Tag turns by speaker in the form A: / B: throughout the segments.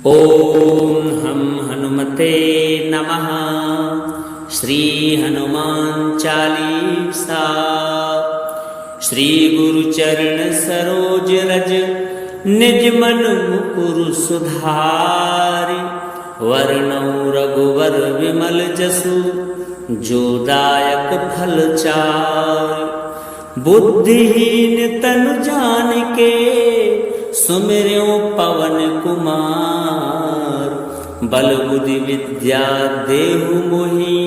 A: ओम हम हनुमते नमः। श्री हनुमान चालीसा। श्री गुरु चरण सरोज रज निज मन मुकुर सुधारि। वरनौ रघुवर विमल जसु जो दायक फल चारि। बुद्धिहीन तनु जानिके सुमिर्यो पवन कुमार। बल बुद्धि विद्या देहु मोहि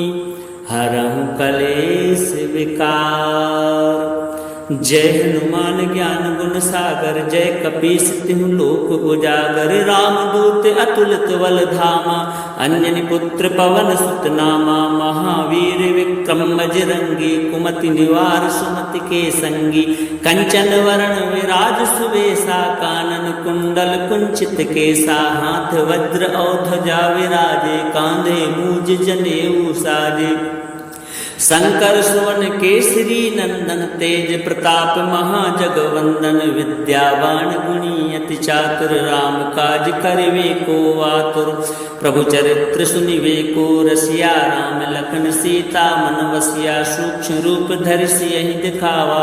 A: हरहु कलेश विकार। जय हनुमान ज्ञान गुण सागर जय कपीस तिहु लोक उजागर। रामदूत अतुलित बल धामा अंजनी पुत्र पवन सुत नामा। महावीर विक्रम बजरंगी कुमति निवार सुमति के संगी। कंचन वरण विराज सुवेशा कानन कुंडल कुंचित केसा। हाथ वज्र और ध्वजा विराजे कांधे मूज जनेऊ साजे। शंकर सुवन केसरी नंदन तेज प्रताप महाजगवंदन। विद्यावान गुणी अति चातुर राम काज करिवे को आतुर। प्रभु चरित्र सुनिवे को रसिया राम लखन सीता मन बसिया। सूक्ष्म रूप धरि सियहि दिखावा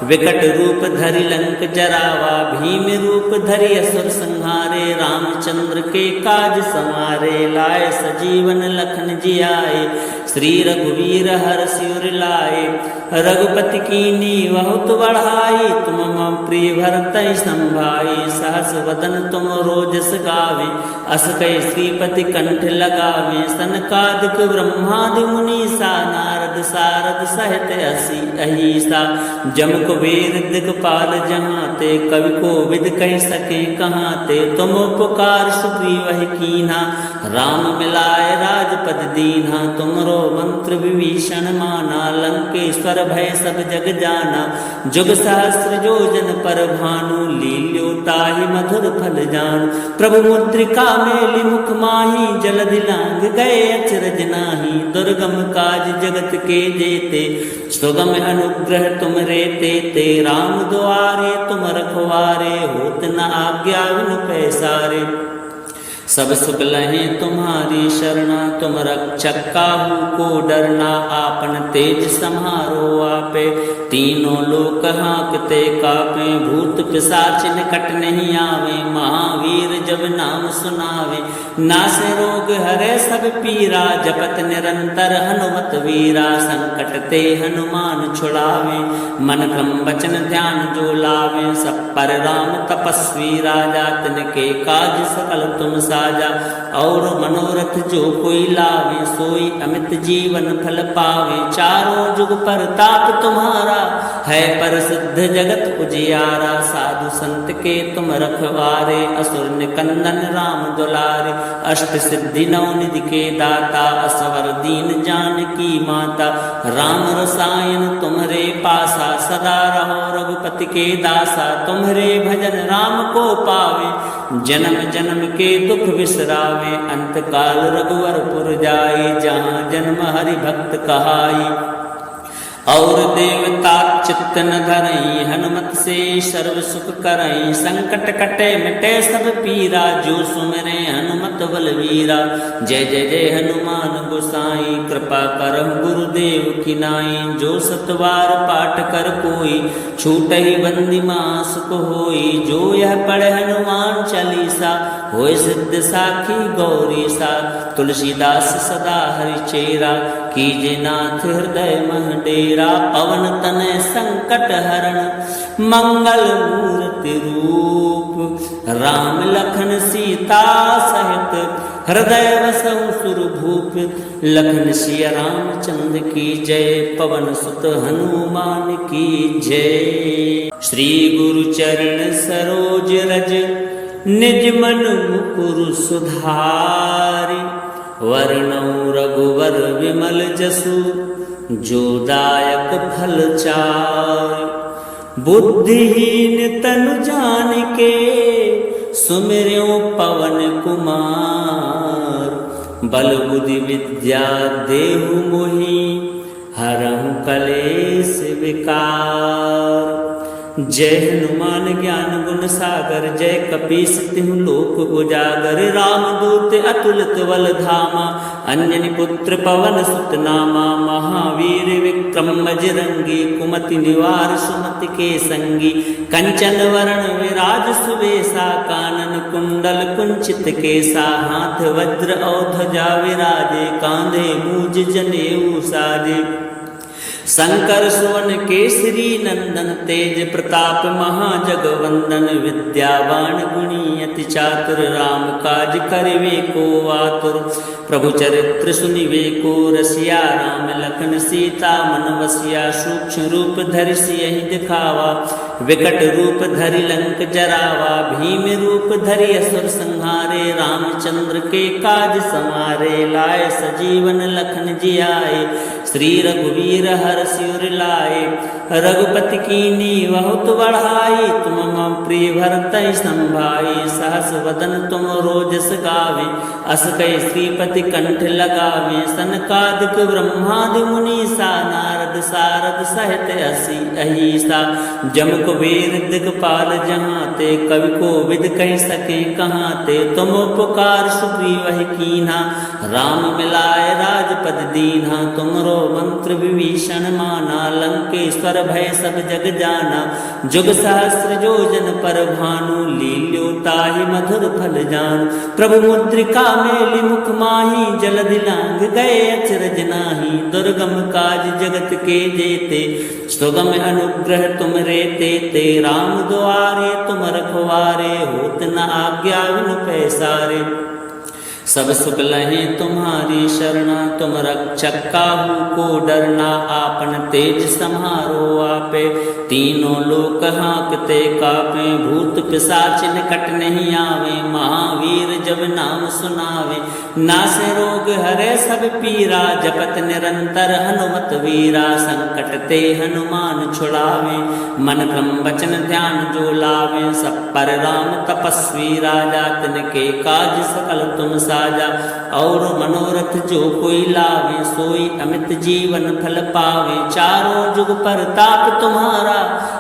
A: विकट रूप धरि लंक जरावा। भीम रूप धरि असुर संहारे रामचंद्र के काज समारे। लाए सजीवन लखन जियाए श्री रघुवीर हरषि उर लाए। रघुपति कीन्ही बहुत बढ़ाई तुम मम प्रिय भरतहि संभाई। सहस वदन तुम रोजस गावे अस कहि श्रीपति कंठ लगावे। सनकादिक ब्रह्मादि मुनीसा नारद सारद सहित अहिसा। जम कुबेर दिगपाल जहाँ ते कवि कोविद कहि सके कहाँ ते। तुम उपकार सुग्रीव कीन्हा राम मिलाए राजपद दीन्हा। तुमरो मंत्र विभीषण माना लंकेश्वर भय सब जग जाना। जुग सहस्र योजन पर भानु लील्यो ताहि मधुर फल जान। प्रभु मुद्रिका मेलि मुख माहि जलधि लांघ गए अचरज नाही। दुर्गम काज जगत के जेते सुगम अनुग्रह तुम रे तेते। राम द्वारे तुम रखवारे होत न आज्ञा बिनु पैसारे। सब सुख लहे तुम्हारी शरणा तुम रक्षक काहू को डरना। आपन तेज सम्हारो आपे तीनों लोक हाँकते कापे। भूत पिशाच निकट नहीं आवे महावीर जब नाम सुनावे। नासे रोग हरे सब पीरा जपत निरंतर हनुमत वीरा। संकट ते हनुमान छुड़ावे मन क्रम वचन ध्यान जो लावे। सब पर राम तपस्वी राजा तिनके काज सकल तुम साजा। और मनोरथ जो कोई लावे सोई अमित जीवन फल पावे। चारों जुग पर ताप तुम्हारा है प्रसिद्ध जगत उजियारा। साधु संत के तुम रखवारे असुर निकंदन राम दुलारे। अष्ट सिद्धि नौ निधि के दाता असवर दीन जानकी माता। राम रसायन तुम्हारे पासा सदा रहो रघुपति के दासा। तुम्हारे भजन राम को पावे जन्म जन्म के दुख बिसरावे। अंत काल रघुवरपुर जाई जहाँ जन्म हरि भक्त कहाई। और देवता चित्त न धरई हनुमत से सर्व सुख करई। संकट कटे मिटे सब पीरा जो सुमिरे हनुमत बलवीरा। जय जय जय हनुमान गोसाई कृपा करहु गुरुदेव की नाई। जो सतवार पाठ कर कोई छूटहि बंदी मास को होई। जो यह पढ़े हनुमान चालीसा होय सिद्ध साखी गौरी सा। तुलसीदास सदा हरि चेरा कीजे नाथ हृदय मह डेरा। पवन तनय संकट हरण मंगल मूर्ति रूप। राम लखन सीता सहित हृदय बसहु सुरभूप। लखन सिया रामचंद्र की जय पवन सुत हनुमान की जय। श्री गुरु चरण सरोज रज निज मन मुकुर सुधारि। वरनौ रघुवर विमल जसु जो दायक फल चारि। बुद्धिहीन तनु जानिके सुमिर्यो पवन कुमार। बल बुद्धि विद्या देहु मोहि हरहु कलेश विकार। जय हनुमान ज्ञान गुण सागर, जय कपीस तिहु लोक उजागर। रामदूत अतुलित बल धामा, अंजनी पुत्र पवन सुत नामा। महावीर विक्रम बजरंगी, कुमति निवार सुमति के संगी। कंचन वरण विराज सुबेसा, कानन कुंडल कुंचित केसा। हाथ वज्र और ध्वजा विराजे, कांधे मूज जनेऊ साजे। शंकर सुवन केसरी नंदन, तेज प्रताप महाजगवंदन। विद्यावान गुणी अति चातुर, राम काज करिवे को आतुर। प्रभु चरित्र सुनिवे को रसिया, राम लखन सीता मन बसिया। सूक्ष्म रूप धरि सियहि दिखावा, विकट रूप धरि लंक जरावा। भीम रूप धरि असुर संहारे, रामचंद्र के काज समारे। लाए सजीवन लखन जियाए, श्री रघुवीर हर सिर लाए। रघुपति कीनी बहुत बढ़ाई, तुम मम प्रिय भरतहि संभाई। सहस वदन तुम रोजस गावे, अस कहि श्रीपति कंठ लगावे। सनकादिक ब्रह्मादि मुनीसा, नारद सारद सहित अहिसा। जम कुबेर दिगपाल जहाँ ते, कवि को विद कहि सके कहाँ ते। तुम उपकार सुग्रीव कीन्हा, राम मिलाए राजपद दीन्हा। तुमरो मंत्र विभीषण माना, लंकेश्वर भय सब जग जाना। जुग सहस्र योजन पर भानु, लील्यो ताहि मधुर फल जान। प्रभु मुद्रिका मेलि मुख माहि, जलधि लांघ गए अचरज नाहि। दुर्गम काज जगत के जेते, सुगम अनुग्रह तुम रे तेते। राम द्वारे तुम रखवारे, होत न आज्ञा बिनु पैसारे। सब सुख लहे तुम्हारी शरणा, तुम रक्षक काहू को डरना। आपन तेज समारो आपे, तीनों लोक हाँकते कापे। भूत पिशाच निकट नहीं आवे, महावीर जब नाम सुनावे। नासे रोग हरे सब पीरा, जपत निरंतर हनुमत वीरा। संकट ते हनुमान छुड़ावे, मन क्रम वचन ध्यान जो लावे। सब पर राम तपस्वी राजा, तिनके काज सकल तुम साजा। और मनोरथ जो कोई लावे, सोई अमित जीवन फल पावे। चारों जुग परताप तुम्हारा,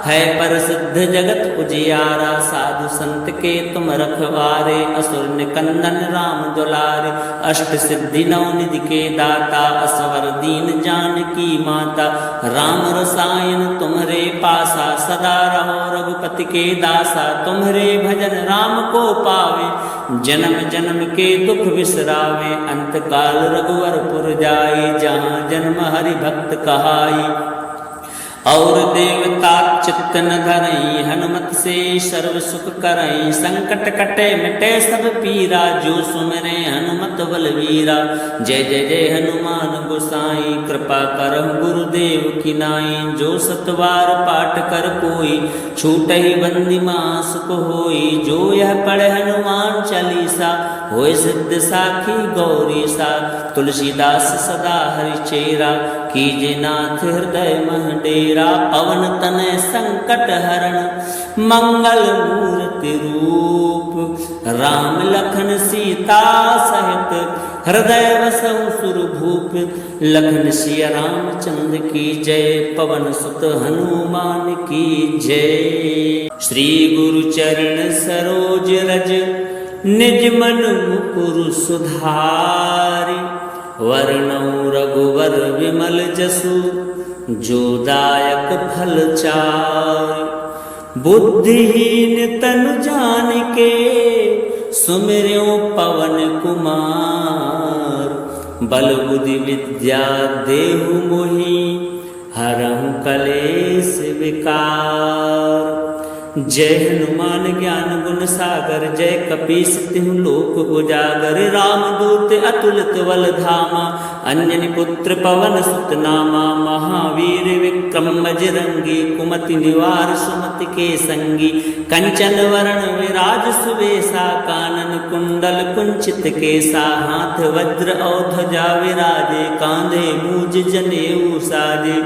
A: है प्रसिद्ध जगत उजियारा। साधु संत के तुम रखवारे, असुर निकंदन राम दुलारे। अष्ट सिद्धि नौ निधि के दाता, असवर दीन जानकी माता। राम रसायन तुम्हरे पासा, सदा रहो रघुपति के दासा। तुम्हरे भजन राम को पावे, जन्म जन्म के दुख बिसरावे। अंत काल रघुवरपुर जाई, जहाँ जन्म हरि भक्त कहाई। और देवता चित्त न धरई, हनुमत से सर्व सुख करई। संकट कटे मिटे सब पीरा, जो सुमिरे हनुमत बलवीरा। जय जय जय हनुमान गोसाई, कृपा करहु गुरुदेव की नाई। जो सतवार पाठ कर कोई, छूटहि बंदी मास को होई। जो यह पढ़े हनुमान चालीसा, होय सिद्ध साखी गौरी सा। तुलसीदास सदा हरि चेरा, कीजे नाथ हृदय मह डेरा। पवन तनय संकट हरण, मंगल मूर्ति रूप। राम लखन सीता सहित, हृदय बसहु सुरभूप। लखन सिया रामचंद्र की जय, पवन सुत हनुमान की जय। श्री गुरु चरण सरोज रज, निज मन मुकुर सुधारि। वर्णौ रघुवर विमल जसु, जो दायक फल चारि। बुद्धिहीन तनु जानिके, सुमिर्यो पवन कुमार। बल बुद्धि विद्या देहु मोहि, हरहु कलेश विकार। जय हनुमान ज्ञान गुण सागर, जय कपीस तिहु लोक उजागर। रामदूत अतुलित बल धामा, अंजनी पुत्र पवन सुत नामा। महावीर विक्रम बजरंगी, कुमति निवार सुमति के संगी। कंचन वरण विराज सुबेसा, कानन कुंडल कुंचित केसा। हाथ वज्र और ध्वजा विराजे, कांधे मूज जनेऊ साजे।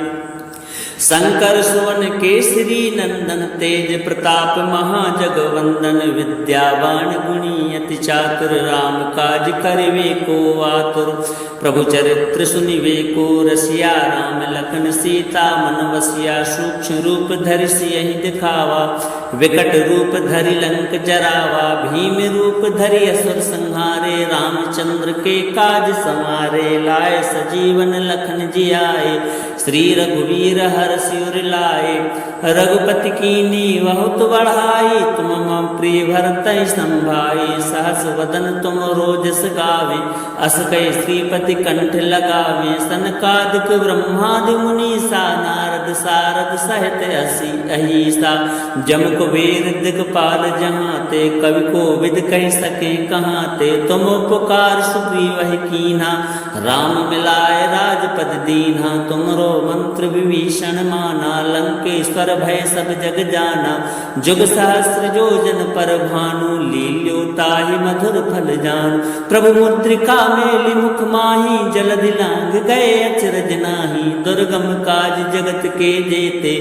A: शंकर सुवन केसरी नंदन तेज प्रताप महाजगवंदन विद्यावान गुणी अति चातुर राम काज करिवे को आतुर प्रभु चरित्र सुनिवे को रसिया राम लखन सीता मन वसिया सूक्ष्म रूप धरि सियहि दिखावा विकट रूप धरि लंक जरावा भीम रूप धरि असुर संहारे रामचंद्र के काज समारे लाए सजीवन लखन जियाए श्री रघुवीर हर सिर लाए रघुपति कीनी बहुत बढ़ाई तुम मम प्रिय भरत संभाई सहस वदन तुम रोजस गावे अस कई श्रीपति कंठ लगावे सनकादिक ब्रह्मादि मुनीसा नारद सारद सहित असी अहिसा जम कुबेर दिगपाल जहाँ ते कवि को विद कह सके कहाँ ते तुम पुकार सुग्रीव कीन्हा राम मिलाए राजपद दीन्हा तुमरो मंत्र विभीषण माना लंकेश्वर भय सब जग जाना जुग सहस्र योजन पर भानु लील्यो ताहि मधुर फल जान प्रभु मुद्रिका मेलि मुख माही जलधि लांघ गए अचरज नाही दुर्गम काज जगत के जेते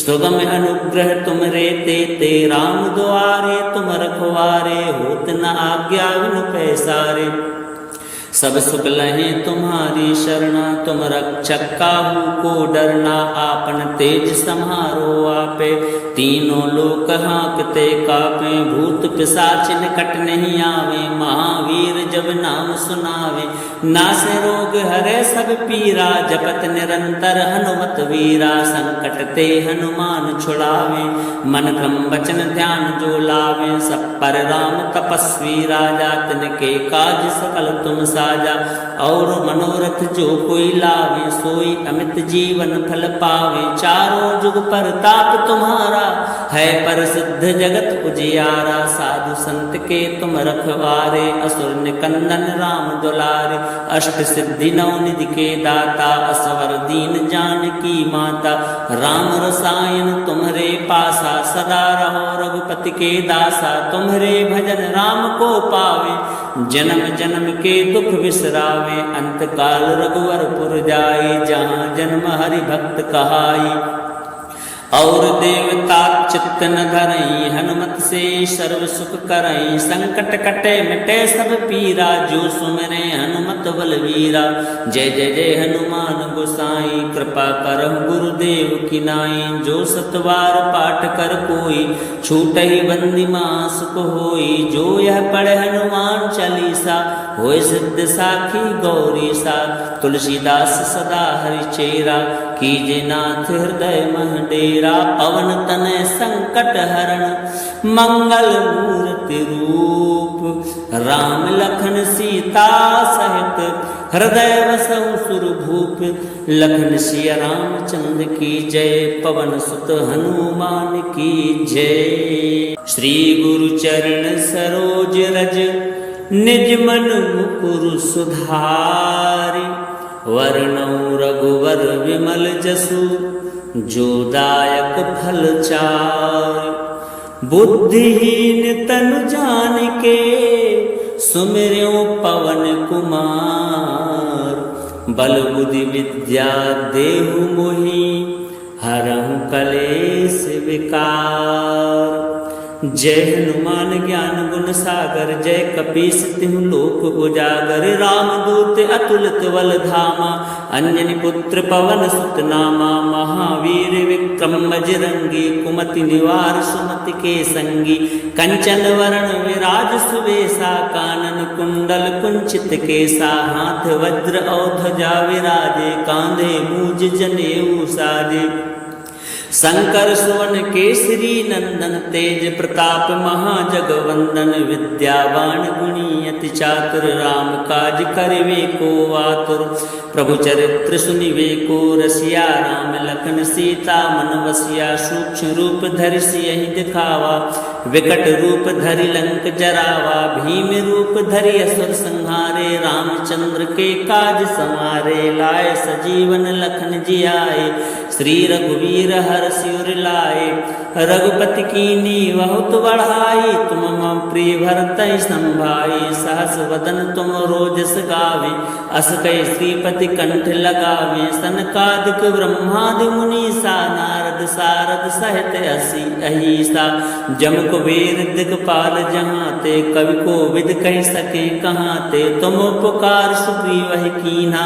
A: सुगम अनुग्रह तुम रे ते राम द्वारे तुम रखवारे होत न आज्ञा बिनु पैसारे सब सुख लहे तुम्हारी शरणा तुम रक्षक काहू को डरना आपन तेज समारो आपे तीनों लोक हाँकते कापे भूत पिशाच निकट नहीं आवे महावीर जब नाम सुनावे नासे रोग हरे सब पीरा जपत निरंतर हनुमत वीरा संकट ते हनुमान छुड़ावे मन क्रम वचन ध्यान जो लावे सब पर राम तपस्वी राजा तिनके काज सकल तुम साजा और मनोरथ जो कोई लावे सोई अमित जीवन फल पावे चारों जुग पर ताप तुम्हारा है पर सिद्ध जगत उजियारा साधु संत के तुम रखवारे असुर निकंदन राम दुलारे अष्ट सिद्धि नौ निधि के दाता असवर दीन जानकी माता राम रसायन तुम्हारे पासा सदा रहो रघुपति के दासा तुम्हारे भजन राम को पावे जन्म जन्म के दुख विसरावे अंत काल रघुवरपुर जाए जहाँ जन्म हरि भक्त कहाई और देवता चित्त न धरई हनुमत से सर्व सुख करई संकट कटे मिटे सब पीरा जो सुमरे हनुमत बलवीरा जय जय जय हनुमान गोसाई कृपा करहु गुरुदेव की नाई जो सतवार पाठ कर कोई छूट ही बंदी मास को होई जो यह पढ़े हनुमान चालीसा होय सिद्ध साखी गौरी सा तुलसीदास सदा हरि चेरा कीजे नाथ हृदय मह डेरा पवन तनय संकट हरण मंगल मूर्ति रूप राम लखन सीता सहित हृदय वसहु सुर भूप लखन सिया रामचंद्र की जय पवन सुत हनुमान की जय। श्री गुरु चरण सरोज रज निज मन मुकुर सुधारि वर्णौ रघुवर विमल जसु जो दायक फल चार बुद्धिहीन तनु जान के सुमिर्यो पवन कुमार बल बुद्धि विद्या देहु मोहि हरहु कलेश विकार। जय हनुमान ज्ञान गुण सागर जय कपीस तिहु लोक उजागर रामदूत अतुलित बल धामा अंजनी पुत्र पवन सुत नामा महावीर विक्रम बजरंगी कुमति निवार सुमति के संगी कंचन वरण विराज सुवेशा कानन कुंडल कुंचित केसा हाथ वज्र और ध्वजा विराजे कांधे मूज जनेऊ साजे शंकर सुवन केसरी नंदन तेज प्रताप महाजगवंदन विद्यावान गुणी अति चातुर राम काज करिवे को आतुर प्रभु चरित्र सुनिवे को रसिया राम लखन सीता मन वसिया सूक्ष्म रूप धरि सियहि दिखावा विकट रूप धरि लंक जरावा भीम रूप धरि असुर संहारे रामचंद्र के काज समारे लाए सजीवन लखन जियाए श्री रघुवीर हर्षि उर लाए। रघुपति कीन्ही बहुत बढ़ाई, तुम मम प्रिय भरतहि संभाई। सहस वदन तुम रोजस गावे, अस कहि श्रीपति कंठ लगावे। सनकादिक ब्रह्मादि मुनीसा, नारद सारद सहित अहिसा। जम कुबेर दिगपाल जहाँ ते, कवि को विद कह सके कहाँ ते। तुम उपकार सुग्रीव कीन्हा,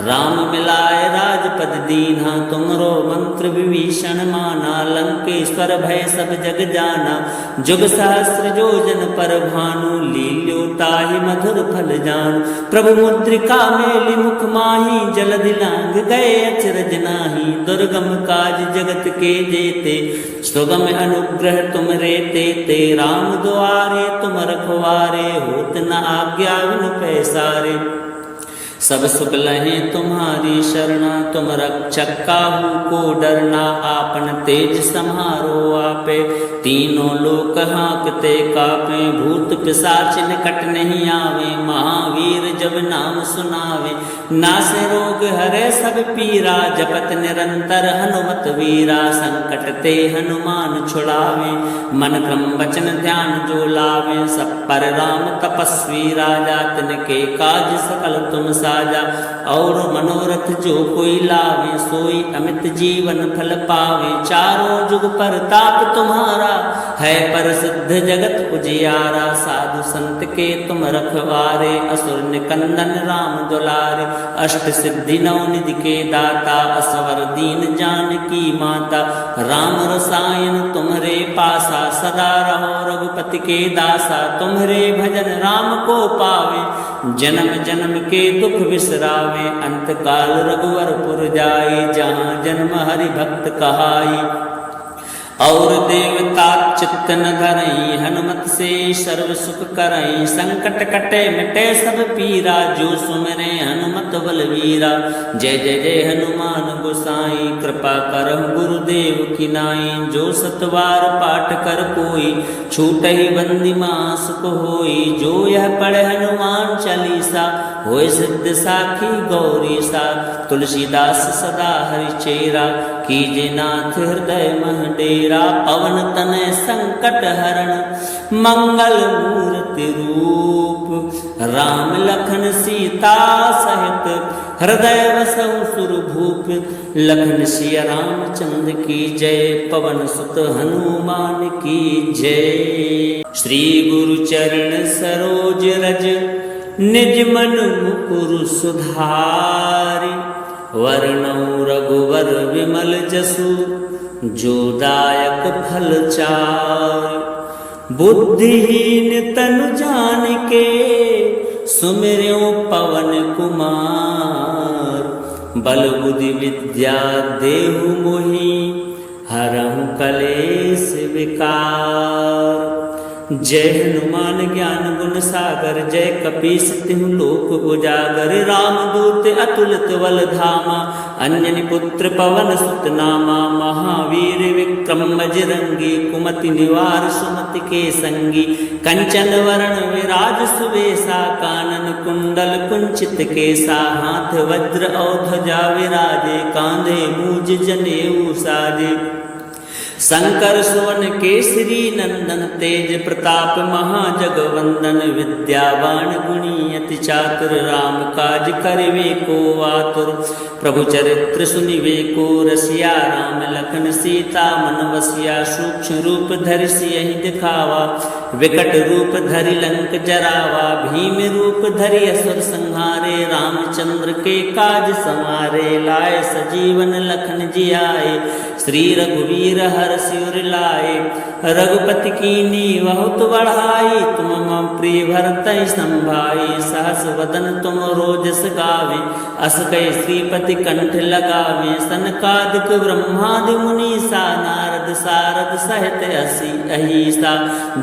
A: राम मिलाए राजपद दीन्हा। तुमरो मंत्र विभीषण माना, लंकेश्वर भय सब जग जाना। जुग सहस्र योजन पर भानु, लील्यो ताहि मधुर फल जान। प्रभु मुद्रिका मेलि मुख माही, जलधि लांघ गए अचरज नाही। दुर्गम काज जगत के जेते, सुगम अनुग्रह तुम रे तेते। राम द्वारे तुम रखवारे, होत न आज्ञा बिनु पैसारे। सब सुख लहे तुम्हारी शरणा, तुम रक्षक काहू को डरना। आपन तेज सम्हारो आपे, तीनों लोक हाँकते कापे। भूत पिशाच निकट नहीं आवे, महावीर जब नाम सुनावे। नासे रोग हरे सब पीरा, जपत निरंतर हनुमत वीरा। संकट ते हनुमान छुड़ावे, मन क्रम वचन ध्यान जो लावे। सब पर राम तपस्वी राजा, तिनके काज सकल तुम साजा। और मनोरथ जो कोई लावे, सोई अमित जीवन फल पावे। चारों जुग परताप तुम्हारा, है प्रसिद्ध जगत उजियारा। साधु संत के तुम रखवारे, असुर निकंदन राम दुलारे। अष्ट सिद्धि नौ निधि के दाता, असवर दीन जानकी माता। राम रसायन तुम्हरे पासा, सदा रहो रघुपति के दासा। तुम्हरे भजन राम को पावे, जन्म जन्म के दुख बिसरावे। अंत काल रघुवर पुर जाई, जहाँ जन्म हरि भक्त कहाई। और देवता चित्त न धरई, हनुमत से सर्व सुख करई। संकट कटे मिटे सब पीरा, जो सुमिरे हनुमत बलवीरा। जय जय जय हनुमान गोसाई, कृपा करहु गुरुदेव की नाई। जो सतवार पाठ कर कोई, छूटहि बंदी मास को होई। जो यह पढ़े हनुमान चालीसा, होय सिद्ध साखी गौरी सा। तुलसीदास सदा हरिचेरा, कीजे नाथ हृदय मह डेरा। पवन तनय संकट हरण, मंगल मूर्ति रूप। राम लखन सीता सहित, हृदय वसहु सुरभूप। लखन सिया रामचंद्र की जय, पवन सुत हनुमान की जय। श्री गुरु चरण सरोज रज, निज मन मुकुर सुधारि। वर्णौ रघुवर विमल जसु, जो दायक फल चारि। बुद्धिहीन तनु जानिके, सुमिर्यो पवन कुमार। बल बुद्धि विद्या देहु मोहि, हरहु कलेश विकार। जय हनुमान ज्ञान गुण सागर, जय कपीस तिहु लोक उजागर। रामदूत अतुलित बल धामा, अंजनी पुत्र पवन सुत नामा। महावीर विक्रम बजरंगी, कुमति निवार सुमति के संगी। कंचन वरण विराज सुवेशा, कानन कुंडल कुंचित केसा। हाथ वज्र और ध्वजा विराजे, कांधे मूज जनेऊ साजे। शंकर सुवन केसरी नंदन, तेज प्रताप महाजगवंदन। विद्यावान गुणी अति चातुर, राम काज करिवे को आतुर। प्रभु चरित्र सुनिवे को रसिया, राम लखन सीता मन बसिया। सूक्ष्म रूप धरि सियहि दिखावा, विकट रूप धरि लंक जरावा। भीम रूप धरि असुर संहारे, रामचंद्र के काज समारे। लाए सजीवन लखन जियाए, श्री रघुवीर हर्षि उर लाए। रघुपति कीन्ही बहुत बढ़ाई, तुम मम प्रिय भरतहि संभाई। सहस वदन तुम रोजस गावे, अस कहि श्रीपति कंठ लगावे। सनकादिक ब्रह्मादि मुनीसा, नारद सारद सहित अहिसा।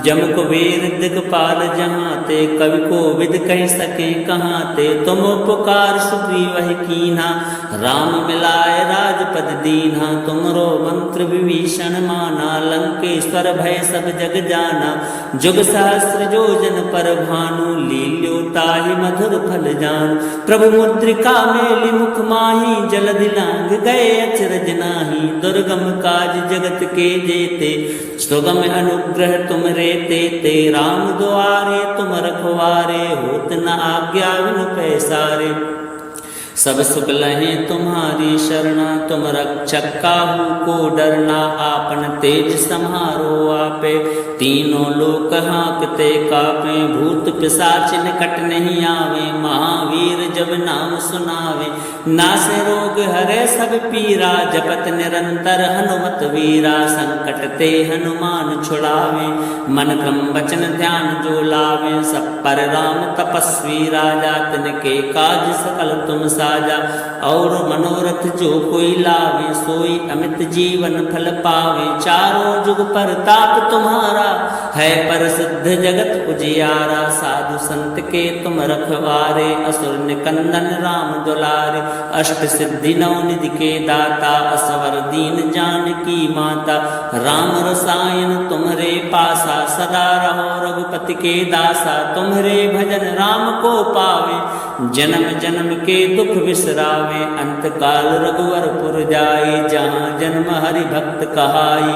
A: जम कुबेर दिगपाल जहाँ ते, कवि को विद कह सके कहाँ ते। तुम उपकार सुग्रीव कीन्हा, राम मिलाए राजपद दीन्हा। तुमरो मंत्र विभीषण माना, लंकेश्वर भय सब जग जाना। जुग सहस्र योजन पर भानु, लील्यो ताहि मधुर फल जान। प्रभु मुद्रिका मेलि मुख माही, जलधि लांघ गए अचरज नाही। दुर्गम काज जगत के जेते, सुगम अनुग्रह तुम रे तेते। राम द्वारे तुम रखवारे, होत न आज्ञा बिनु पैसारे। सब सुख लहे तुम्हारी शरणा, तुम रक्षक काहू को डरना। आपन तेज सम्हारो आपे, तीनों लोक हाँकते कापे। भूत पिशाच निकट नहीं आवे, महावीर जब नाम सुनावे। नासे रोग हरे सब पीरा, जपत निरंतर हनुमत वीरा। संकट ते हनुमान छुड़ावे, मन क्रम वचन ध्यान जो लावे। सब पर राम तपस्वी राजा, तिनके काज सकल तुम साजा। और मनोरथ जो कोई लावे, सोई अमित जीवन फल पावे। चारों जुग परताप तुम्हारा, है प्रसिद्ध जगत उजियारा। साधु संत के तुम रखवारे, असुर निकंदन राम दुलारे। अष्ट सिद्धि नौ निधि के दाता, असवर दीन जानकी माता। राम रसायन तुम्हरे पासा, सदा रहो रघुपति के दासा। तुम्हरे भजन राम को पावे, जन्म जन्म के दुख विसरावे। अंत काल रघुवरपुर जाई, जहाँ जन्म हरि भक्त कहाई।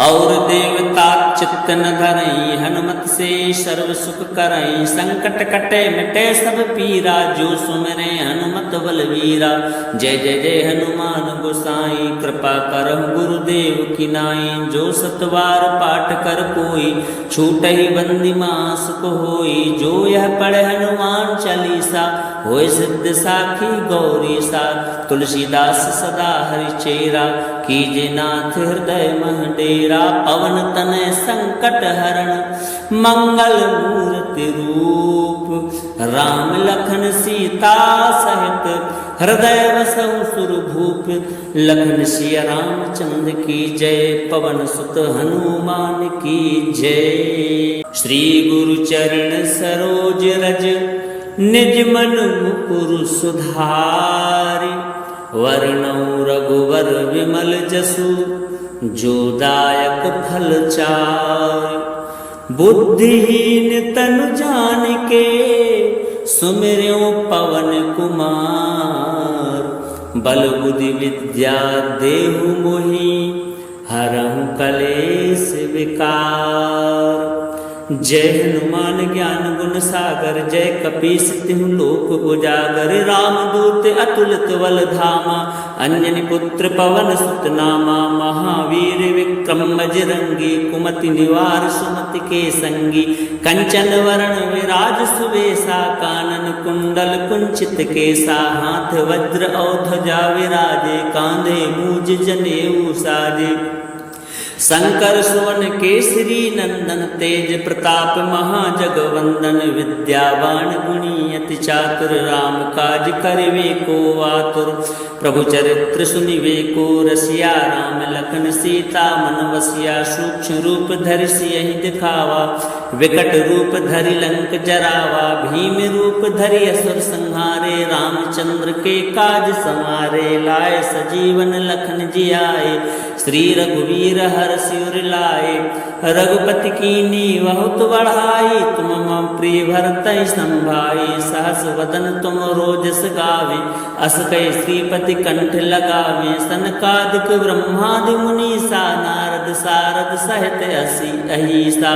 A: और देवता चित्त न धरई, हनुमत से सर्व सुख करई। संकट कटे मिटे सब पीरा, जो सुमरे हनुमत बलवीरा। जय जय जय हनुमान गोसाई, कृपा करहु गुरुदेव की नाई। जो सतवार पाठ कर कोई, छूटहि बंदी मास को होई। जो यह पढ़े हनुमान चालीसा, होय सिद्ध साखी गौरी सा। तुलसीदास सदा हरि चेरा, कीजे नाथ हृदय मह डेरा। पवन तनय संकट हरण, मंगल मूर्ति रूप। राम लखन सीता सहित, हृदय वसहु सुरभूप। लखन सिया रामचंद्र की जय, पवन सुत हनुमान की जय। श्री गुरु चरण सरोज रज, निज मन मुकुर सुधारि। वर्णौ रघुवर विमल जसु, जो दायक फल चारि। बुद्धिहीन तनु जानिके, सुमिर्यो पवन कुमार। बल बुद्धि विद्या देहु मोहि, हरहु कलेश विकार। जय हनुमान ज्ञान गुण सागर, जय कपीस तिहु लोक उजागर। रामदूत अतुलित बल धामा, अंजनी पुत्र पवन सुत नामा। महावीर विक्रम बजरंगी, कुमति निवार सुमति के संगी। कंचन वरण विराज सुवेशा, कानन कुंडल कुंचित केसा। हाथ वज्र और ध्वजा विराजे, कांधे मूज जनेऊ साजे। शंकर सुवन केसरी नंदन, तेज प्रताप महाजगवंदन। विद्यावान गुणी अति चातुर, राम काज करिवे को आतुर। प्रभु चरित्र सुनिवे को रसिया, राम लखन सीता मन बसिया। सूक्ष्म रूप धरि सियहि दिखावा, विकट रूप धरि लंक जरावा। भीम रूप धरि असुर संहारे, रामचंद्र के काज समारे। लाए सजीवन लखन जियाए, श्री रघुवीर हरषि उर लाए। रघुपति कीन्ही बहुत बढ़ाई, तुम मम प्रिय भरतहि संभाई। सहस वदन तुम रोजस गावे, अस कहि श्रीपति कंठ लगावे। सनकादिक ब्रह्मादि मुनीसा, नारद सारद सहित अहिसा।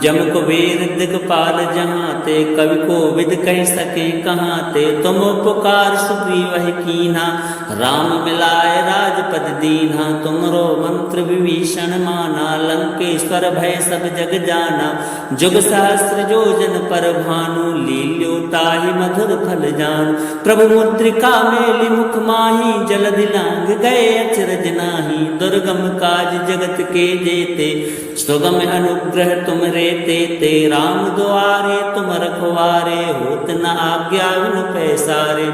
A: जम कुबेर दिगपाल जहाँ ते, कवि को विद कहि सके कहाँ ते। तुम उपकार सुग्रीव कीन्हा, राम मिलाए राजपद दीन्हा। तुमरो मंत्र विभीषण माना, लंकेश्वर भय सब जग जाना। जुग सहस्र योजन पर भानु, लील्यो ताहि मधुर फल जान। प्रभु मुद्रिका मेलि मुख माही, जलधि लांघ गए अचरज नाही। दुर्गम काज जगत के जेते, सुगम अनुग्रह तुम रे तेते। राम द्वारे तुम रखवारे, होत न आज्ञा बिनु पैसारे।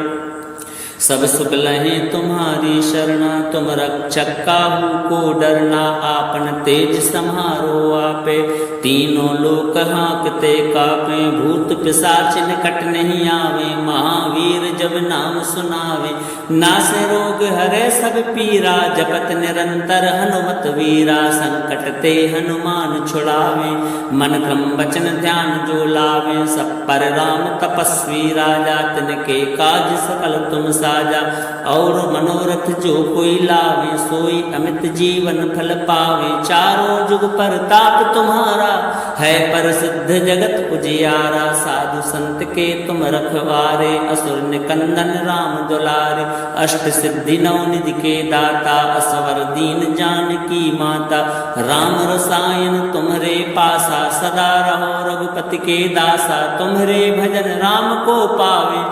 A: सब सुख लहें तुम्हारी शरणा, तुम रक्षक काहू को डरना। आपन तेज सम्हारो आपे, तीनों लोक हाँकते कापे। भूत पिशाच निकट नहीं आवे, महावीर जब नाम सुनावे। नासे रोग हरे सब पीरा, जपत निरंतर हनुमत वीरा। संकट ते हनुमान छुड़ावे, मन क्रम वचन ध्यान जो लावे। सब पर राम तपस्वी राजा, तिनके काज सकल तुम साजा। और मनोरथ जो कोई लावे, सोई अमित जीवन फल पावे। चारों जुग परताप तुम्हारा, है प्रसिद्ध जगत उजियारा। साधु संत के तुम रखवारे, असुर निकंदन राम दुलारे। अष्ट सिद्धि नौ निधि के दाता, असवर दीन जानकी माता। राम रसायन तुम्हरे पासा, सदा रहो रघुपति के दासा। तुम्हरे भजन राम को पावे,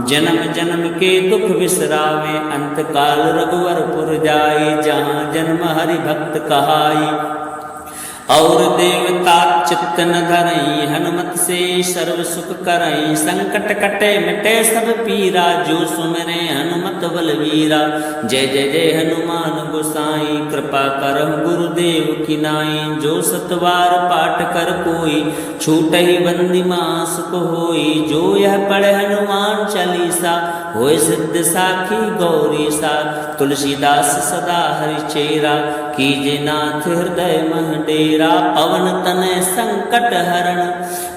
A: जन्म जन्म के दुख बिसरावे। अंत काल रघुवरपुर जाई, जहाँ जन्म हरि भक्त कहाई। और देवता चित्त न धरई, हनुमत से सर्व सुख करई। संकट कटे मिटे सब पीरा, जो सुमिरे हनुमत बलवीरा। जय जय जय हनुमान गोसाई, कृपा करहु गुरुदेव की नाई। जो सतवार पाठ कर कोई, छूटहि बंदी मास को होई। जो यह पढ़े हनुमान चालीसा, होय सिद्ध साखी गौरी सा। तुलसीदास सदा हरि चेरा, कीजे नाथ हृदय मह डेरा। पवन तनय संकट हरण,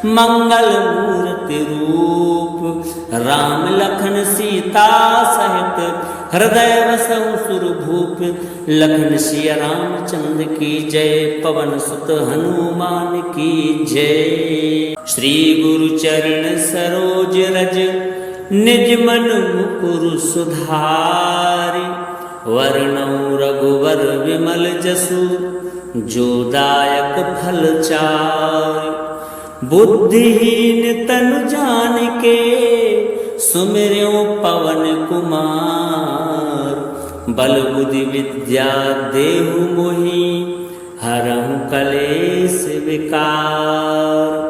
A: मंगल मूर्ति रूप। राम लखन सीता सहित, हृदय बसहु सुरभूप। लखन सिया रामचंद्र की जय, पवन सुत हनुमान की जय। श्री गुरु चरण सरोज रज, निज मन मुकुर सुधारि। वर्णौ रघुवर विमल जसु, जो दायक फल चारि। बुद्धिहीन तनु जानिके, सुमिर्यो पवन कुमार। बल बुद्धि विद्या देहु मोहि, हरहु कलेश विकार।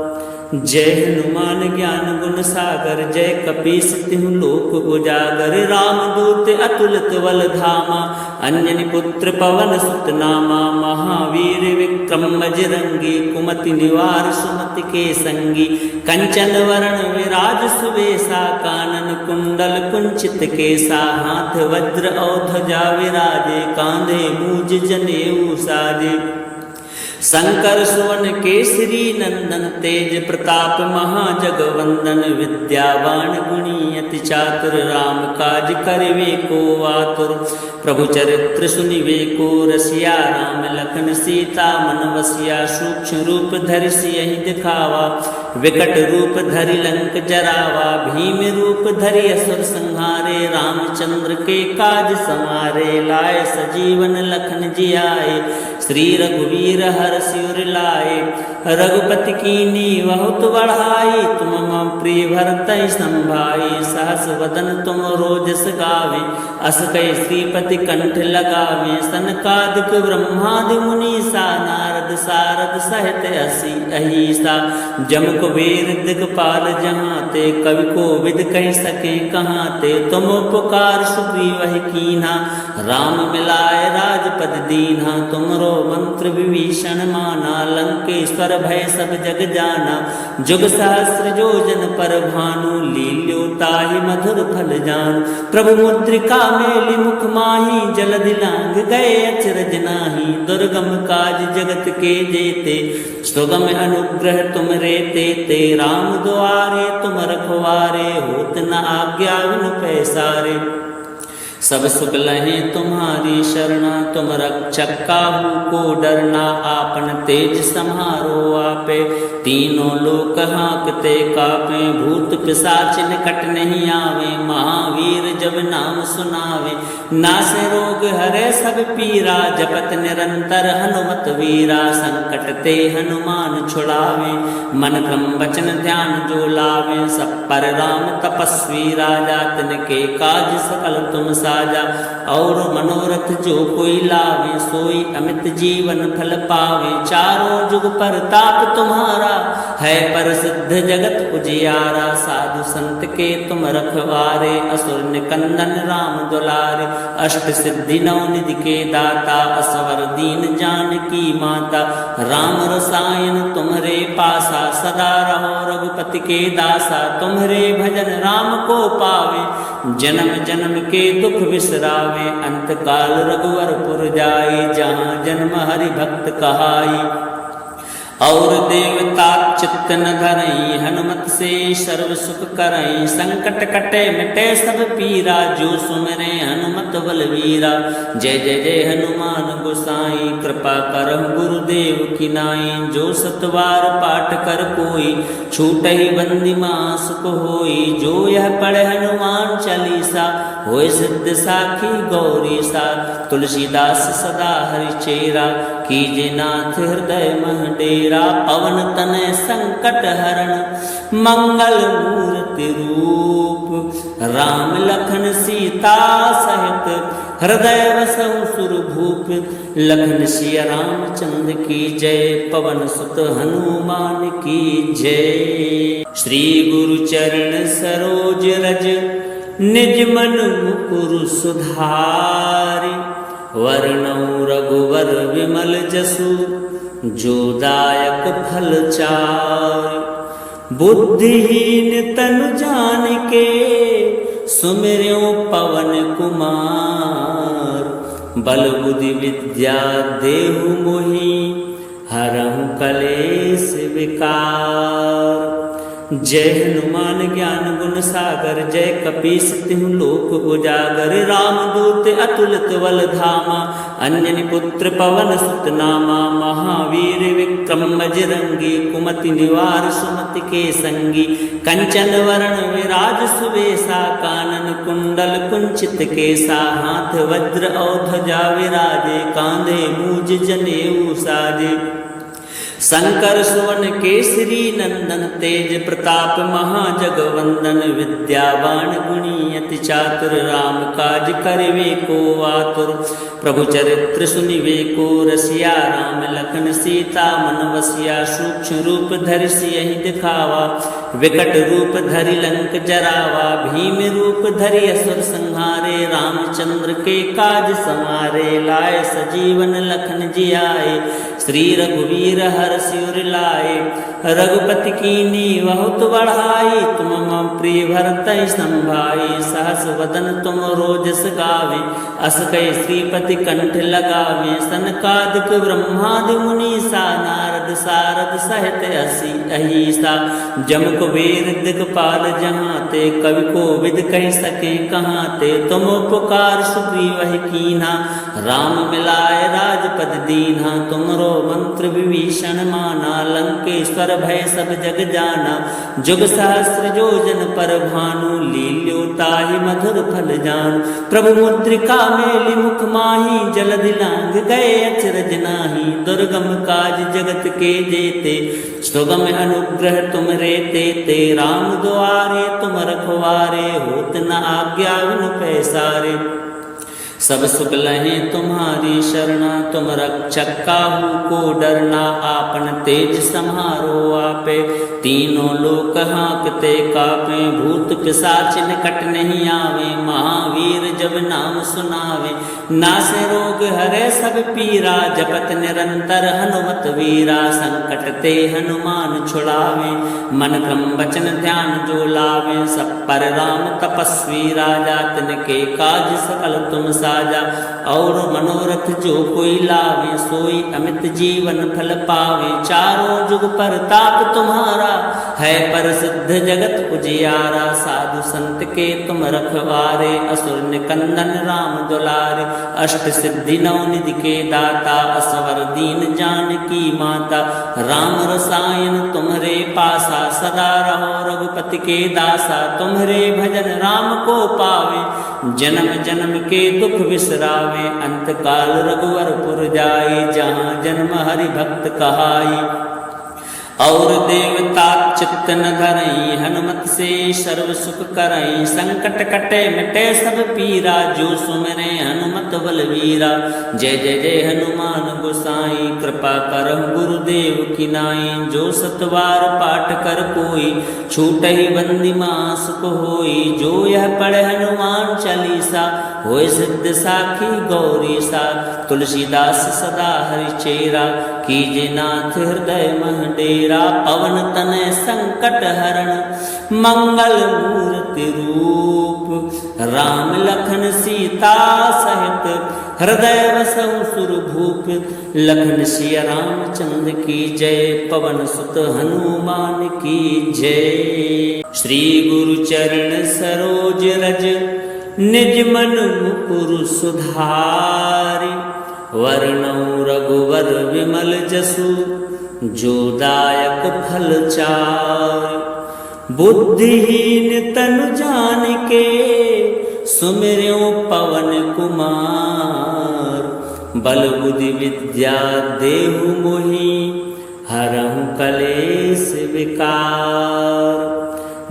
A: जय हनुमान ज्ञान गुण सागर, जय कपीस तिहु लोक उजागर। रामदूत अतुलित बल धामा, अंजनी पुत्र पवन सुत नामा। महावीर विक्रम बजरंगी, कुमति निवार सुमति के संगी। कंचन वरण विराज सुबेसा, कानन कुंडल कुंचित केसा। हाथ वज्र और ध्वजा विराजे, कांधे मूज जनेऊ साजे। शंकर सुवन केसरी नंदन, तेज प्रताप महाजगवंदन। विद्यावान गुणी अति चातुर, राम काज करिवे को आतुर। प्रभु चरित्र सुनिवे को रसिया, राम लखन सीता मन बसिया। सूक्ष्म रूप धरि सियहि दिखावा, विकट रूप धरि लंक जरावा। भीम रूप धरि असुर संहारे, रामचंद्र के काज समारे। लाए सजीवन लखन जियाए, श्री रघुवीर हरषि उर लाए। रघुपति कीन्ही बहुत बढ़ाई, तुम मम प्रिय भरतहि संभाई। सहस वदन तुम रोजस गावे, अस कहि श्रीपति कंठ लगावे। सनकादिक ब्रह्मादि मुनीसा, नारद सारद सहित अहिसा। जम कुबेर दिगपाल जहाँ ते, कवि कोविद कहि सके कहाँ ते। तुम उपकार सुग्रीव कीन्हा, राम मिलाए राजपद दीन्हा। तुमरो मंत्र विभीषण माना, लंकेश्वर भय सब जग जाना। जुग सहस्र योजन पर भानु, लील्यो ताहि मधुर फल जान। प्रभु मुद्रिका मेलि मुख माहि, जलधि लांघ गए अचरज नाहि। दुर्गम काज जगत के जेते, सुगम अनुग्रह तुम रे तेते। राम द्वारे तुम रखवारे, होत न आज्ञा बिनु पैसारे। सब सुख लहें तुम्हारी शरणा, तुम रक्षक काहू को डरना। आपन तेज सम्हारो आपे, तीनों लोक हाँकते कापे। भूत पिशाच निकट नहीं आवे, महावीर जब नाम सुनावे। नासे रोग हरे सब पीरा, जपत निरंतर हनुमत वीरा। संकट ते हनुमान छुड़ावे, मन क्रम वचन ध्यान जो लावे। सब पर राम तपस्वी राजा, तिनके काज सकल तुम साजा। और मनोरथ जो कोई लावे, सोई अमित जीवन फल पावे। चारों जुग परताप तुम्हारा, है प्रसिद्ध जगत उजियारा। साधु संत के तुम रखवारे, असुर निकंदन राम दुलारे। अष्ट सिद्धि नवनिधि के दाता, असवर दीन जानकी माता। राम रसायन तुम्हारे पासा, सदा रहो रघुपति के दासा। तुम्हारे भजन राम को पावे, जन्म जन्म के दुख बिसरावे। अंत काल रघुवरपुर जाई, जहाँ जन्म हरि भक्त कहाई। और देवता चित्त न धरई, हनुमत से सर्व सुख करई। संकट कटे मिटे सब पीरा, जो सुमिरे हनुमत बलवीरा। जय जय जय हनुमान गोसाई, कृपा करहु गुरुदेव की नाई। जो सतवार पाठ कर कोई, छूटहि बंदी मास को होई। जो यह पढ़े हनुमान चालीसा, होय सिद्ध साखी गौरी सा। तुलसीदास सदा हरि चेरा, कीजे नाथ हृदय मह डेरा। पवन तनय संकट हरण, मंगल मूर्ति रूप। राम लखन सीता सहित, हृदय बसहु सुरभूप। लखन सिया रामचंद्र की जय, पवन सुत हनुमान की जय। श्री गुरु चरण सरोज रज, निज मन मुकुर सुधारि। वर्णौ रघुवर विमल जसु, जो दायक फल चारि। बुद्धिहीन तनु जानिके, सुमिर्यो पवन कुमार। बल बुद्धि विद्या देहु मोहि, हरहु कलेश विकार। जय हनुमान ज्ञान गुण सागर, जय कपीस तिहु लोक उजागर। रामदूत अतुलित बल धामा, अंजनी पुत्र पवन सुत नामा। महावीर विक्रम बजरंगी, कुमति निवार सुमति के संगी। कंचन वरण विराज सुबेसा, कानन कुंडल कुंचित केसा। हाथ वज्र और ध्वजा विराजे, कांधे मूज जनेऊ साजे। शंकर सुवन केसरी नंदन, तेज प्रताप महाजगवंदन। विद्यावान गुणी अति चातुर, राम काज करिवे को आतुर। प्रभु चरित्र सुनिवे को रसिया, राम लखन सीता मन बसिया। सूक्ष्म रूप धरि सियहि दिखावा, विकट रूप धरि लंक जरावा। भीम रूप धरि असुर संहारे, रामचंद्र के काज समारे। लाए सजीवन लखन जियाए, श्री रघुवीर हरषि उर लाए। रघुपति कीन्ही बहुत बढ़ाई, तुम मम प्रिय भरतहि संभाई। सहस वदन तुम रोजस गावे, अस कहि श्रीपति कंठ लगावे। सनकादिक ब्रह्मादि मुनीसा, नारद सारद सहित अहिसा। जम कुबेर दिगपाल जहाँ ते, कवि को विद कहि सके कहाँ ते। तुम उपकार सुग्रीव कीन्हा, राम मिलाए राजपद दीन्हा। तुमरो मंत्र विभीषण माना, लंकेश्वर भय सब जग जाना। जुग सहस्र योजन पर भानु, लील्यो ताहि मधुर फल जान। प्रभु मुद्रिका मेलि मुख माहि, जलधि लांघ गए अचरज नाहि। दुर्गम काज जगत के जेते, सुगम अनुग्रह तुमरे तेते। राम द्वारे तुम रखवारे, होत न आज्ञा बिनु पैसारे। सब सुख लहे तुम्हारी शरणा, तुम रक्षक काहू को डरना। आपन तेज सम्हारो आपे, तीनों लोक हाँकते कापे। भूत पिशाच निकट नहीं आवे, महावीर जब नाम सुनावे। नासे रोग हरे सब पीरा, जपत निरंतर हनुमत वीरा। संकट ते हनुमान छुड़ावे, मन क्रम वचन ध्यान जो लावे। सब पर राम तपस्वी राजा, तिनके काज सकल तुम साजा। और मनोरथ जो कोई लावे, सोई अमित जीवन फल पावे। चारों जुग परताप तुम्हारा, है प्रसिद्ध जगत उजियारा। साधु संत के तुम रखवारे, असुर निकंदन राम दुलारे। अष्ट सिद्धि नवनिधि के दाता, असवर दीन जानकी माता। राम रसायन तुम्हारे पासा, सदा रहो रघुपति के दासा। तुम्हारे भजन राम को पावे, जन्म जन्म के दुख बिसरावे। अंत काल रघुवरपुर जाई, जहाँ जन्म हरि भक्त कहाई। और देवता चित्त न धरई, हनुमत से सर्व सुख करई। संकट कटे मिटे सब पीरा, जो सुमिरे हनुमत बलवीरा। जय जय जय हनुमान गोसाई, कृपा करहु गुरुदेव की नाई। जो सतवार पाठ कर कोई, छूटहि बंदी मास को होई। जो यह पढ़े हनुमान चालीसा, होय सिद्ध साखी गौरी सा। तुलसीदास सदा हरिचेरा, कीजे नाथ हृदय मह डेरा। पवन तनय संकट हरण, मंगल मूर्ति रूप। राम लखन सीता सहित, हृदय बसहु सुरभूप। लखन सिया रामचंद्र की जय, पवन सुत हनुमान की जय। श्री गुरु चरण सरोज रज, निज मन मुकुर सुधारि। वर्णौ रघुवर विमल जसु, जो दायक फल चारि। बुद्धिहीन तनु जानिके, सुमिर्यो पवन कुमार। बल बुद्धि विद्या देहु मोहि, हरहु कलेश विकार।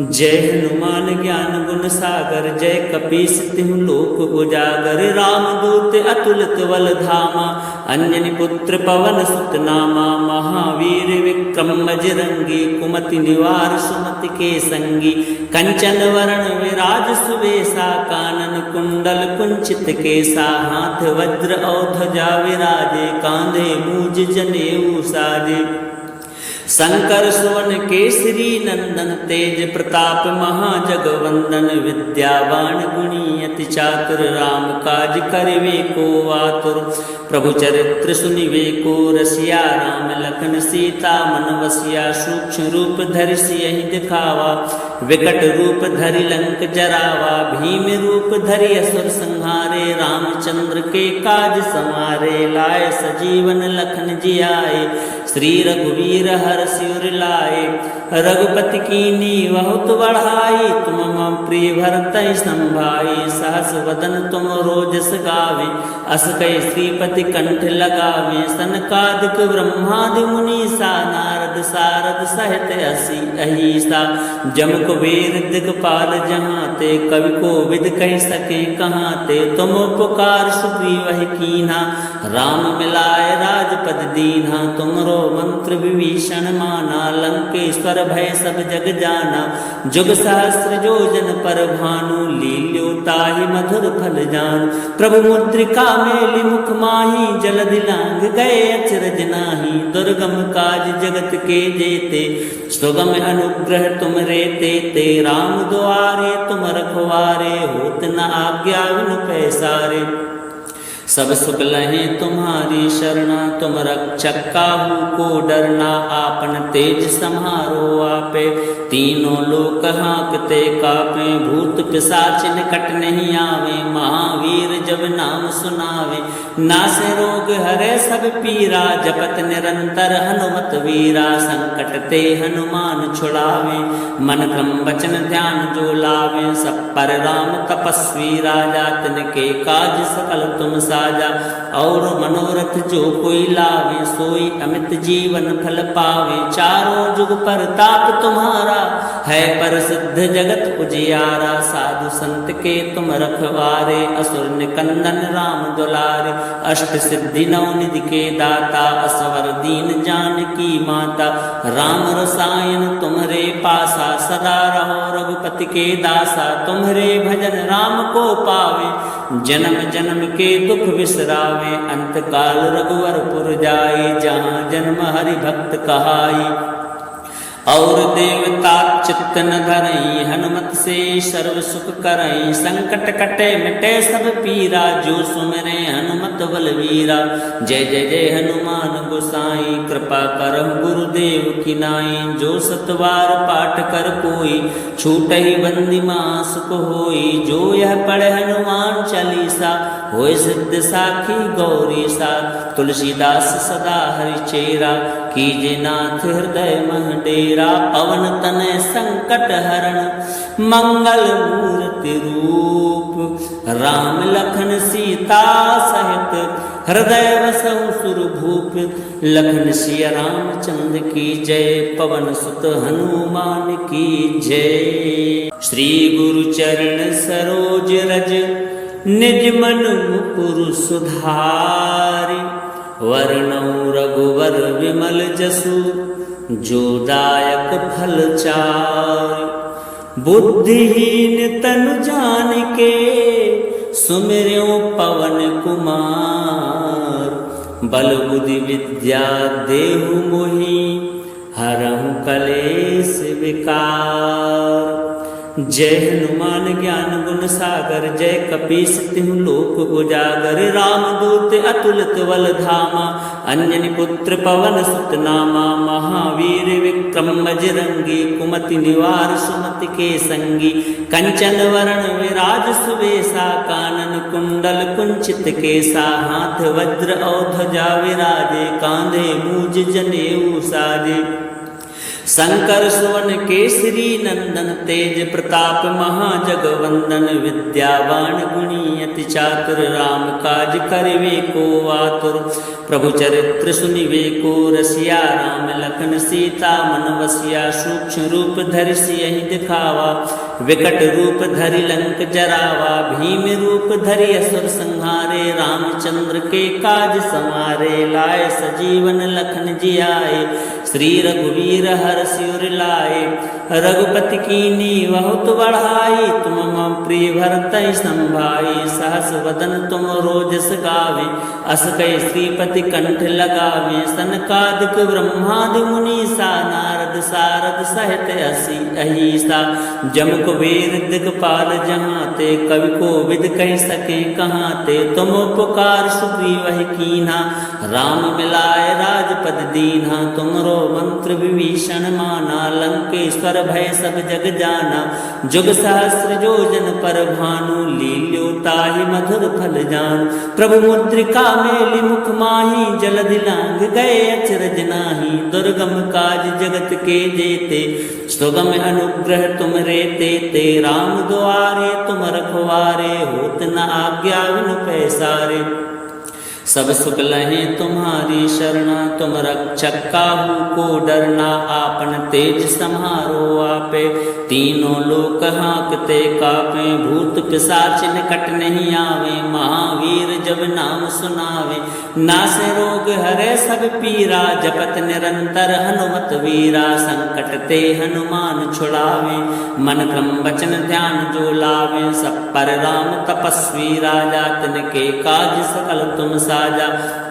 A: जय हनुमान ज्ञान गुण सागर, जय कपीस तिहु लोक उजागर। रामदूत अतुलित बल धामा, अंजनी पुत्र पवन सुत नामा। महावीर विक्रम बजरंगी, कुमति निवार सुमति के संगी। कंचन वरण विराज सुबेसा, कानन कुंडल कुंचित केसा। हाथ वज्र और ध्वजा विराजे, कांधे मूज जनेऊ साजे। शंकर सुवन केसरी नंदन, तेज प्रताप महाजगवंदन। विद्यावान गुणी अति चातुर, राम काज करिवे को आतुर। प्रभु चरित्र सुनिवे को रसिया, राम लखन सीता मन बसिया। सूक्ष्म रूप धरि सियहि दिखावा, विकट रूप धरि लंक जरावा। भीम रूप धरि असुर संहारे, रामचंद्र के काज समारे। लाए सजीवन लखन जियाए, श्री रघुवीर हरषि उर लाए। रघुपति कीन्ही बहुत बढ़ाई, तुम मम प्रिय भरतहि संभाई। सहस वदन तुम रोजस गावे, अस कहि श्रीपति कंठ लगावे। सनकादिक ब्रह्मादि मुनीसा, नारद सारद सहित अहिसा। जम कुबेर दिगपाल जहाँ ते, कवि कोविद कहि सके कहाँ ते। तुम उपकार सुग्रीव कीन्हा, राम मिलाए राजपद दीन्हा। तुमरो मंत्र विभीषण माना, लंकेश्वर भय सब जग जाना। जुग सहस्र योजन पर भानु, लील्यो ताहि मधुर फल जान। प्रभु मुद्रिका मेलि मुख माहि, जलधि लांघ गए अचरज नाहि। दुर्गम काज जगत के जेते, सुगम अनुग्रह तुम रे तेते। राम द्वारे तुम रखवारे, होत न आज्ञा बिनु पैसारे। सब सुख लहे तुम्हारी शरणा, तुम रक्षक काहू को डरना। आपन तेज समारो आपे, तीनों लोक हाँकते कापे। भूत पिशाच निकट नहीं आवे, महावीर जब नाम सुनावे। नासे रोग हरे सब पीरा, जपत निरंतर हनुमत वीरा। संकट ते हनुमान छुड़ावे, मन क्रम वचन ध्यान जो लावे। सब पर राम तपस्वी राजा, तिनके काज सकल तुम साजा। और मनोरथ जो कोई लावे, सोई अमित जीवन फल पावे। चारों जुग परताप तुम्हारा, है प्रसिद्ध जगत उजियारा। साधु संत के तुम रखवारे, असुर निकंदन राम दुलारे। अष्ट सिद्धि नौ निधि के दाता, असवर दीन जानकी माता। राम रसायन तुम्हरे पासा, सदा रहो रघुपति के दासा। तुम्हरे भजन राम को पावे, जन्म जन्म के दुख बिसरावे। अंत काल रघुवरपुर जाई, जहाँ जन्म हरि भक्त कहाई। और देवता चित्त न धरई, हनुमत से सर्व सुख करई। संकट कटे मिटे सब पीरा, जो सुमिरे हनुमत बलवीरा। जय जय जय हनुमान गोसाई, कृपा करहु गुरुदेव की नाई। जो सतवार पाठ कर कोई, छूटहि बंदी मास को होई। जो यह पढ़े हनुमान चालीसा, होय सिद्ध साखी गौरी सा। तुलसीदास सदा हरिचेरा, कीजे नाथ हृदय मह डेरा। पवन तनय संकट हरण, मंगल मूर्ति रूप। राम लखन सीता सहित, हृदय बसहु सुरभूप लखन सिया रामचंद्र की जय। पवन सुत हनुमान की जय। श्री गुरु चरण सरोज रज निज मन मुकुर सुधारि। वर्णौ रघुवर विमल जसु जो दायक फल चारि। बुद्धिहीन तनु जानिके सुमिर्यो पवन कुमार। बल बुद्धि विद्या देहु मोहि हरहु कलेश विकार। जय हनुमान ज्ञान गुण सागर जय कपीस तिहु लोक उजागर। रामदूत अतुलित बल धामा अंजनी पुत्र पवन सुत नामा। महावीर विक्रम बजरंगी कुमति निवार सुमति के संगी। कंचन वरण विराज सुवेशा कानन कुंडल कुंचित केसा। हाथ वज्र और ध्वजा विराजे कांधे मूज जनेऊ साजे। शंकर सुवन केसरी नंदन तेज प्रताप महाजगवंदन। विद्यावान गुणी अति चातुर राम काज करिवे को आतुर। प्रभु चरित्र सुनिवे को रसिया राम लखन सीता मन बसिया। सूक्ष्म रूप धरि सियहि दिखावा विकट रूप धरि लंक जरावा। भीम रूप धरि असुर संहारे रामचंद्र के काज समारे। लाए सजीवन लखन जियाए श्री रघुवीर हर सिर लाए। रघुपति कीनी बहुत बढ़ाई तुम मम प्रिय भरतहि संभाई। सहस वदन तुम रोजस गावे अस कहि श्रीपति कंठ लगावे। सनकादिक ब्रह्मादि मुनीसा नारद सारद सहित अहिसा। जम कुबेर दिगपाल जहाँ ते कवि को विद कह सके कहाँ ते। तुम पुकार सुग्रीव कीन्हा राम मिलाए राजपद दीन्हा। तुमरो मंत्र विभीषण माना लंकेश्वर भय सब जग जाना। जुग सहस्र योजन पर भानु लील्यो ताहि मधुर फल जान। प्रभु मुद्रिका मेलि मुख माहि जलधि लांघ गए अचरज नाही। दुर्गम काज जगत के जेते सुगम अनुग्रह तुमरे तेते। राम द्वारे तुम रखवारे होत न आज्ञा बिनु पैसारे। सब सुख लहे तुम्हारी शरणा तुम रक्षक काहू को डरना। आपन तेज समारो आपे तीनों लोक हाँकते कापे। भूत पिशाच निकट नहीं आवे महावीर जब नाम सुनावे। नासे रोग हरे सब पीरा जपत निरंतर हनुमत वीरा। संकट ते हनुमान छुड़ावे मन क्रम वचन ध्यान जो लावे। सब पर राम तपस्वी राजा तिनके काज सकल तुम साजा।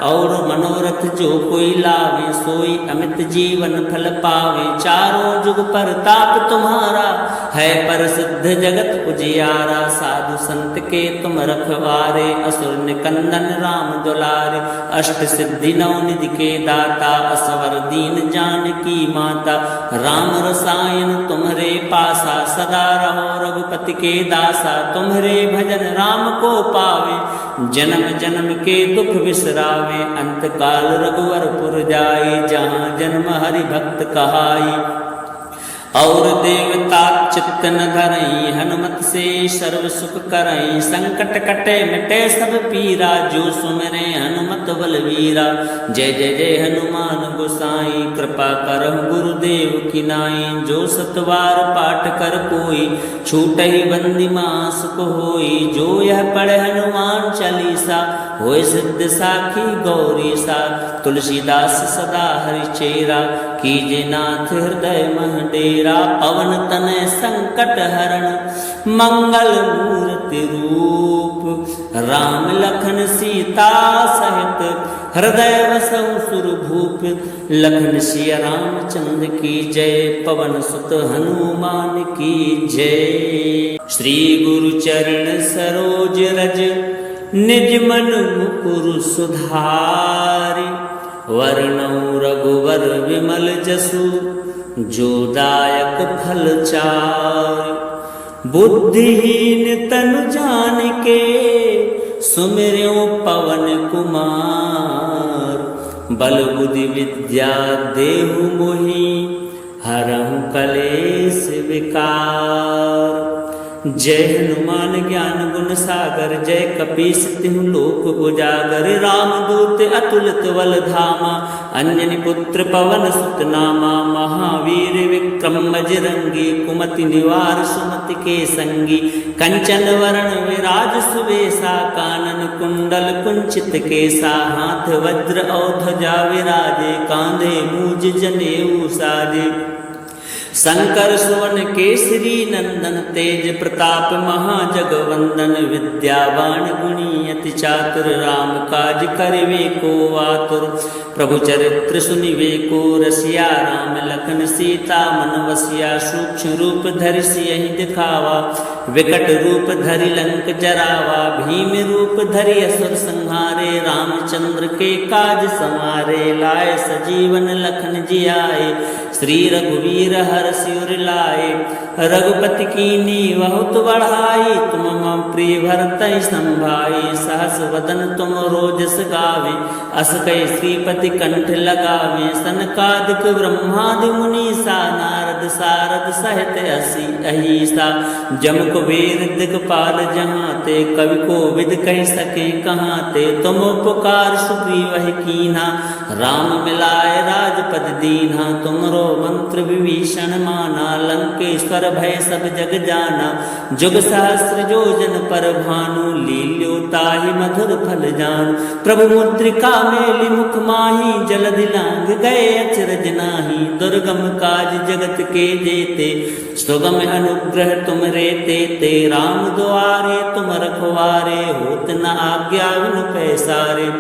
A: और मनोरथ जो कोई लावे सोई अमित जीवन फल पावे। चारों जुग पर ताप तुम्हारा है प्रसिद्ध जगत उजियारा। साधु संत के तुम रखवारे असुर निकंदन राम दुलारे। अष्ट सिद्धि नौ निधि के दाता असवर दीन जानकी माता। राम रसायन तुम्हारे पासा सदा रहो रघुपति के दासा। तुम्हारे भजन राम को पावे जन्म जन्म के दुख बिसरावे। अंत काल रघुवरपुर जाए जहाँ जन्म हरि भक्त कहाई। और देवता चित्त न धरई हनुमत से सर्व सुख करई। संकट कटे मिटे सब पीरा जो सुमिरे हनुमत बलवीरा। जय जय जय हनुमान गोसाई कृपा करहु गुरुदेव की नाई। जो सतवार पाठ कर कोई छूटहि बंदी मास को होई। जो यह पढ़े हनुमान चालीसा होय सिद्ध साखी गौरी सा। तुलसीदास सदा हरि चेरा कीजे नाथ हृदय मह डेरा। पवन तनय संकट हरण मंगल मूर्ति रूप। राम लखन सीता सहित हृदय बसहु सुरभूप। लखन सिया रामचंद्र की जय। पवन सुत हनुमान की जय। श्री गुरु चरण सरोज रज निज मन मुकुर सुधारि। वर्णौ रघुवर विमल जसु जो दायक फल चारि। बुद्धिहीन तनु जानिके सुमिर्यो पवन कुमार। बल बुद्धि विद्या देहु मोहि हरहु कलेश विकार। जय हनुमान ज्ञान गुण सागर, जय कपीस तिहु लोक उजागर। रामदूत अतुलित बल धामा, अंजनी पुत्र पवन सुत नामा। महावीर विक्रम बजरंगी, कुमति निवार सुमति के संगी। कंचन वरण विराज सुवेशा, कानन कुंडल कुंचित केसा। हाथ वज्र और ध्वजा विराजे, कांधे मूज जनेऊ साजे। शंकर सुवन केसरी नंदन, तेज प्रताप महाजगवंदन। विद्यावान गुणी अति चातुर, राम काज करिवे को आतुर। प्रभु चरित्र सुनिवे को रसिया, राम लखन सीता मन बसिया। सूक्ष्म रूप धरि सियहि दिखावा, विकट रूप धरि लंक जरावा। भीम रूप धरि असुर संहारे, रामचंद्र के काज समारे। लाए सजीवन लखन जियाए, श्री रघुवीर हर सिर लाए। रघुपति कीन्ही बहुत बढ़ाई, तुम मम प्रिय भरतहि संभाई। सहस वदन तुम रोजस गावे, अस कहि श्रीपति कंठ लगावे। सनकादिक ब्रह्मादि मुनीसा, नारद सारद सहित अहिसा। जम कुबेर दिगपाल जहाँ ते, कवि को विद कह सके कहाँ ते। तुम उपकार सुग्रीव कीन्हा, राम मिलाए राजपद दीन्हा। तुमरो मंत्र विभीषण माना, लंकेश्वर भय सब जग जाना। जुग सहस्र योजन पर भानु, लील्योताहि मधुर फल जान। प्रभु मुद्रिका मेलि मुख माही, जलधि लांघ गए अचरज नाही। दुर्गम काज जगत के जेते, सुगम अनुग्रह तुम रे तेते। राम द्वारे तुम रखवारे, होत न आज्ञा बिनु पैसारे।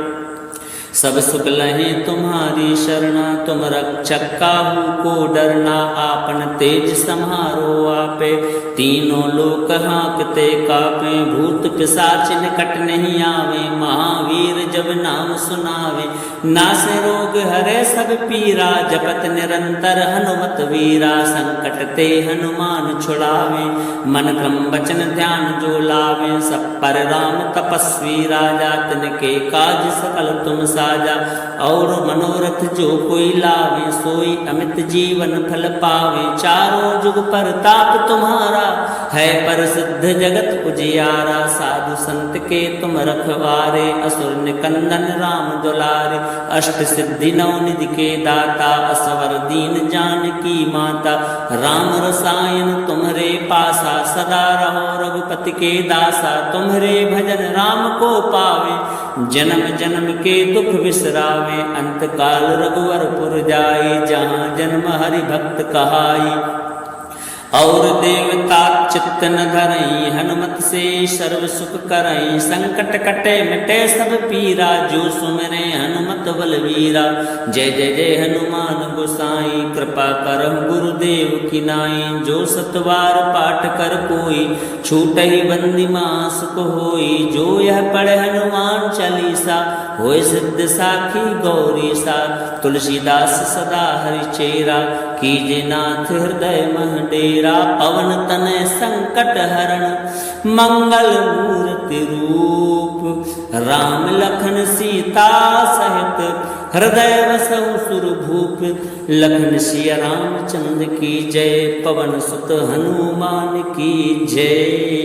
A: सब सुख लहे तुम्हारी शरणा, तुम रक्षक काहू को डरना। आपन तेज समारो आपे, तीनों लोक हाँकते कापे। भूत पिशाच निकट नहीं आवे, महावीर जब नाम सुनावे। नासे रोग हरे सब पीरा, जपत निरंतर हनुमत वीरा। संकट ते हनुमान छुड़ावे, मन क्रम वचन ध्यान जो लावे। सब पर राम तपस्वी राजा, तिनके काज सकल तुम साजा। और मनोरथ जो कोई लावे, सोई अमित जीवन फल पावे। चारों जुग परताप तुम्हारा, है प्रसिद्ध जगत उजियारा। साधु संत के तुम रखवारे, असुर निकंदन राम दुलारे। अष्ट सिद्धि नौ निधि के दाता, असवर दीन जानकी माता। राम रसायन तुम्हरे पासा, सदा रहो रघुपति के दासा। तुम्हरे भजन राम को पावे, जन्म जन्म के दुख बिसरावे। अंत काल रघुवर पुर जाई, जहाँ जन्म हरि भक्त कहाई। और देवता चित्त न धरई, हनुमत से सर्व सुख करई। संकट कटे मिटे सब पीरा, जो सुमिरे हनुमत बलवीरा। जय जय जय हनुमान गोसाई, कृपा करहु गुरुदेव की नाई। जो सतवार पाठ कर कोई, छूटहि बंदी मास को होई। जो यह पढ़े हनुमान चालीसा, होय सिद्ध साखी गौरी सा। तुलसीदास सदा हरिचेरा, कीजे नाथ हृदय मह डेरा। पवन तनय संकट हरण, मंगल मूर्ति रूप। राम लखन सीता सहित, हृदय बसहु सुरभूप। लखन सिया रामचंद्र की जय, पवन सुत हनुमान की जय।